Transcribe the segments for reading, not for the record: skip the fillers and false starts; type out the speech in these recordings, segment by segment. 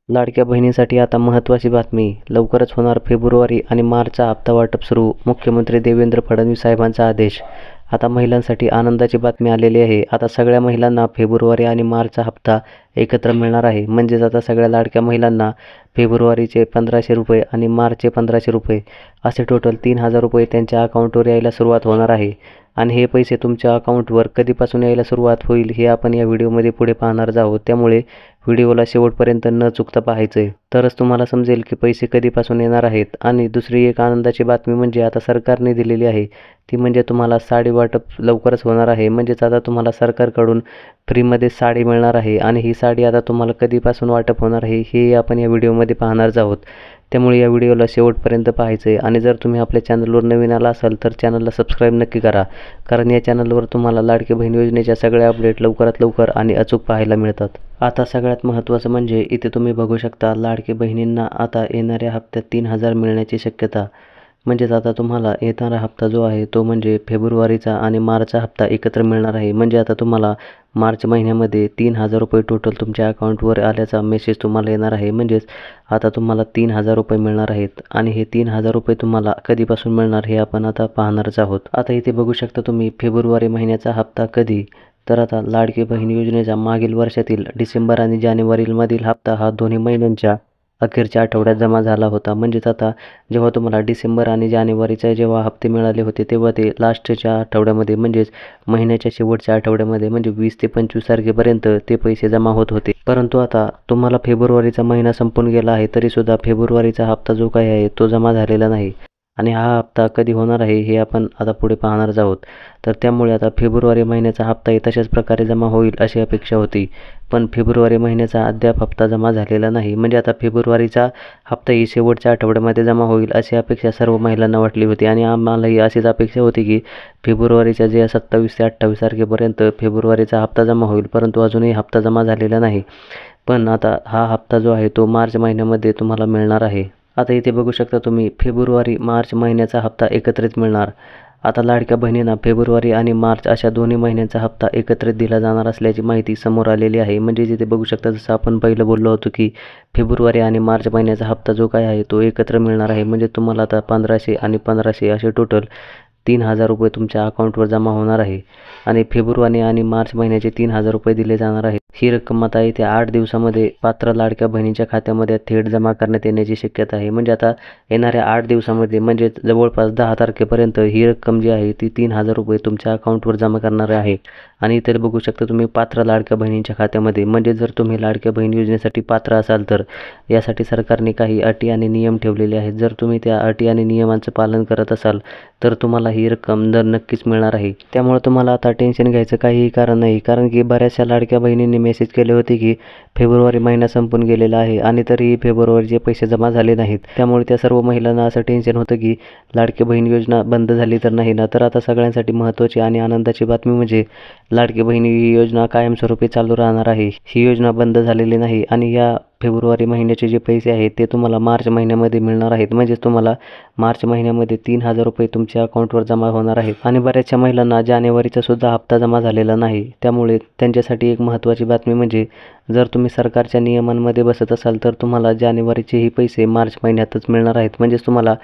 लाडक्या बहिणीसाठी आता महत्त्वाची बातमी. लवकरच होणार फेब्रुवारी आणि मार्चचा हप्ता वाटप सुरू. मुख्यमंत्री देवेंद्र फडणवीस साहेबांचा आदेश. आता महिलांसाठी आनंदाची बातमी आलेली आहे. आता सगळ्या महिलांना फेब्रुवारी आणि मार्चचा हप्ता एकत्र मिळणार आहे. म्हणजेच आता सगळ्या लाडक्या महिलांना फेब्रुवारीचे 1,500 रुपये आणि मार्चचे 1,500 रुपये असे टोटल 3,000 रुपये त्यांच्या अकाउंटवर यायला सुरुवात होणार आहे. आणि हे पैसे तुमच्या अकाउंटवर कधीपासून यायला सुरुवात होईल हे आपण या व्हिडिओमध्ये पुढे पाहणार आहोत. त्यामुळे व्हिडिओला शेवटपर्यंत न चुकता पाहायचं आहे, तरच तुम्हाला समजेल की पैसे कधीपासून येणार आहेत. आणि दुसरी एक आनंदाची बातमी म्हणजे आता सरकारने दिलेली आहे, ती म्हणजे तुम्हाला साडी वाटप लवकरच होणार आहे. म्हणजेच आता तुम्हाला सरकारकडून फ्रीमध्ये साडी मिळणार आहे. आणि ही साडी आता तुम्हाला कधीपासून वाटप होणार आहे हे आपण या व्हिडिओमध्ये पाहणार आहोत. त्यामुळे या व्हिडिओला शेवटपर्यंत पाहायचं आहे. आणि जर तुम्ही आपल्या चॅनलवर नवीन आला असाल तर चॅनलला सबस्क्राईब नक्की करा, कारण या चॅनलवर तुम्हाला लाडकी बहीण योजनेच्या सगळ्या अपडेट लवकरात लवकर आणि अचूक पाहायला मिळतात. आता सगळ्यात महत्त्वाचं म्हणजे इथे तुम्ही बघू शकता लाडकी बहिणींना आता येणाऱ्या हप्त्यात 3,000 मिळण्याची शक्यता. म्हणजेच आता तुम्हाला येणारा हप्ता जो आहे तो म्हणजे फेब्रुवारीचा आणि मार्चचा हप्ता एकत्र मिळणार आहे. म्हणजे आता तुम्हाला मार्च महिन्यामध्ये 3,000 रुपये टोटल तुमच्या अकाउंटवर आल्याचा मेसेज तुम्हाला येणार आहे. म्हणजेच आता तुम्हाला 3,000 रुपये मिळणार आहेत. आणि हे 3,000 रुपये तुम्हाला कधीपासून मिळणार हे आपण आता पाहणारच आहोत. आता इथे बघू शकता तुम्ही फेब्रुवारी महिन्याचा हप्ता कधी. तर आता लाडकी बहीण योजनेचा मागील वर्षातील डिसेंबर आणि जानेवारीमधील हप्ता हा दोन्ही महिन्यांच्या अखेरच्या आठवड्यात जमा झाला होता. म्हणजेच आता जेव्हा तुम्हाला डिसेंबर आणि जानेवारीचे जेव्हा हप्ते मिळाले होते तेव्हा ते लास्टच्या आठवड्यामध्ये म्हणजेच महिन्याच्या शेवटच्या आठवड्यामध्ये म्हणजे 20 ते 25 तारखेपर्यंत ते पैसे जमा होत होते. परंतु आता तुम्हाला फेब्रुवारीचा महिना संपून गेला आहे तरीसुद्धा फेब्रुवारीचा हप्ता जो काही आहे तो जमा झालेला नाही. आणि हा हप्ता कधी होणार आहे हे आपण आता पुढे पाहणार आहोत. तर त्यामुळे आता फेब्रुवारी महिन्याचा हप्ताही तशाच प्रकारे जमा होईल अशी अपेक्षा होती. पण फेब्रुवारी महिन्याचा अद्याप हप्ता जमा झालेला नाही. म्हणजे आता फेब्रुवारीचा हप्ताही शेवटच्या आठवड्यामध्ये जमा होईल अशी अपेक्षा सर्व महिलांना वाटली होती. आणि आम्हालाही अशीच अपेक्षा होती की फेब्रुवारीच्या जे 27 ते 28 तारखेपर्यंत फेब्रुवारीचा हप्ता जमा होईल. परंतु अजूनही हप्ता जमा झालेला नाही. पण आता हा हप्ता जो आहे तो मार्च महिन्यामध्ये तुम्हाला मिळणार आहे. आता इथे बघू शकता तुम्ही फेब्रुवारी मार्च महिन्याचा हप्ता एकत्रित मिळणार. आता लाडक्या बहिणींना फेब्रुवारी आणि मार्च अशा दोन्ही महिन्यांचा हप्ता एकत्रित दिला जाणार असल्याची माहिती समोर आलेली आहे. म्हणजे जिथे बघू शकता जसं आपण पहिलं बोललो होतो की फेब्रुवारी आणि मार्च महिन्याचा हप्ता जो काय आहे तो एकत्र मिळणार आहे. म्हणजे तुम्हाला आता 1,500 आणि 1,500 असे टोटल 3,000 रुपये तुमच्या अकाउंटवर जमा होणार आहे. आणि फेब्रुवारी आणि मार्च महिन्याचे 3,000 रुपये दिले जाणार आहेत. ही रक्कम आता येत्या 8 दिवसामध्ये पात्र लाडक्या बहिणीच्या खात्यामध्ये थेट जमा करण्यात येण्याची शक्यता आहे. म्हणजे आता येणाऱ्या 8 दिवसामध्ये म्हणजे जवळपास 10 तारखेपर्यंत ही रक्कम जी आहे ती 3,000 रुपये तुमच्या अकाउंटवर जमा करणार आहे. आणि इतर बघू शकता तुम्ही पात्र लाडक्या बहिणींच्या खात्यामध्ये. म्हणजे जर तुम्ही लाडक्या बहीण योजनेसाठी पात्र असाल तर यासाठी सरकारने काही अटी आणि नियम ठेवलेले आहेत. जर तुम्ही त्या अटी आणि नियमांचं पालन करत असाल तर तुम्हाला ही रक्कम दर नक्कीच मिळणार आहे. त्यामुळे तुम्हाला आता टेन्शन घ्यायचं काहीही कारण नाही, कारण की बऱ्याचशा लाडक्या बहिणींनी मेसेज केले होते की फेब्रुवारी महिना संपून गेलेला आहे आणि तरीही फेब्रुवारीचे पैसे जमा झाले नाहीत. त्यामुळे त्या सर्व महिलांना असं टेन्शन होतं की लाडकी बहीण योजना बंद झाली तर नाही ना. तर आता सगळ्यांसाठी महत्त्वाची आणि आनंदाची बातमी म्हणजे लाडकी बहीण ही योजना कायमस्वरूपी चालू राहणार आहे. ही योजना बंद झालेली नाही. आणि या फेब्रुवारी महिन्याचे जे पैसे आहेत ते तुम्हाला मार्च महिन्यामध्ये मिळणार आहेत. म्हणजेच तुम्हाला मार्च महिन्यामध्ये 3,000 रुपये तुमच्या अकाउंटवर जमा होणार आहेत. आणि बऱ्याचशा महिलांना जानेवारीचा सुद्धा हप्ता जमा झालेला नाही. त्यामुळे त्यांच्यासाठी एक महत्त्वाची बातमी म्हणजे जर तुम्ही सरकारच्या नियमांमध्ये बसत असाल तर तुम्हाला जानेवारीचेही पैसे मार्च महिन्यातच मिळणार आहेत. म्हणजेच तुम्हाला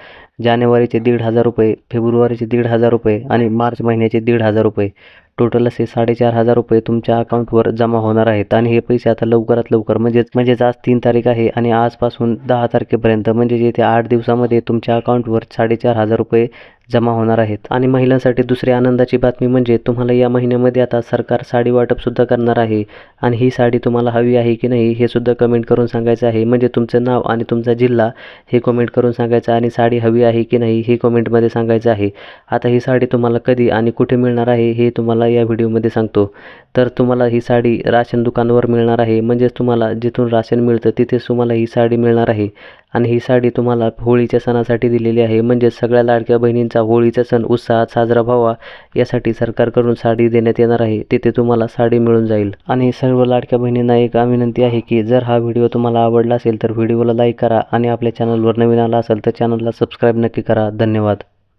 जानेवारीचे 1,500 रुपये, फेब्रुवारीचे 1,500 रुपये आणि मार्च महिन्याचे 1,500 रुपये टोटल असे 4,500 रुपये तुमच्या अकाउंटवर जमा होणार आहेत. आणि हे पैसे आता लवकरात लवकर म्हणजेच आज 3 तारीख आहे आणि आजपासून 10 तारखेपर्यंत म्हणजे येत्या 8 दिवसामध्ये तुमच्या अकाउंटवर 4,500 रुपये जमा होणार आहेत. आणि महिलांसाठी दुसरी आनंदाची बातमी म्हणजे तुम्हाला या महिन्यामध्ये आता सरकार साडी वाटपसुद्धा करणार आहे. आणि ही साडी तुम्हाला हवी आहे की नाही हे सुद्धा कमेंट करून सांगायचं आहे. म्हणजे तुमचं नाव आणि तुमचा जिल्हा हे कमेंट करून सांगायचं आणि साडी हवी आहे की नाही हे कमेंटमध्ये सांगायचं आहे. आता ही साडी तुम्हाला कधी आणि कुठे मिळणार आहे हे तुम्हाला या व्हिडिओमध्ये सांगतो. तर तुम्हाला ही साडी राशन दुकानावर मिळणार आहे. म्हणजेच तुम्हाला जिथून राशन मिळतं तिथेच तुम्हाला ही साडी मिळणार आहे. आणि ही साडी तुम्हाला होळीच्या सणासाठी दिलेली आहे. म्हणजेच सगळ्या लाडक्या बहिणींचा होळीचा सण उत्साहात साजरा व्हावा यासाठी सरकारकडून साडी देण्यात येणार आहे. तिथे तुम्हाला साडी मिळून जाईल. आणि सर्व लाडक्या बहिणींना एक विनंती आहे की जर हा व्हिडिओ तुम्हाला आवडला असेल तर व्हिडिओला लाईक करा आणि आपल्या चॅनलवर नवीन आला असेल तर चॅनलला सबस्क्राईब नक्की करा. धन्यवाद.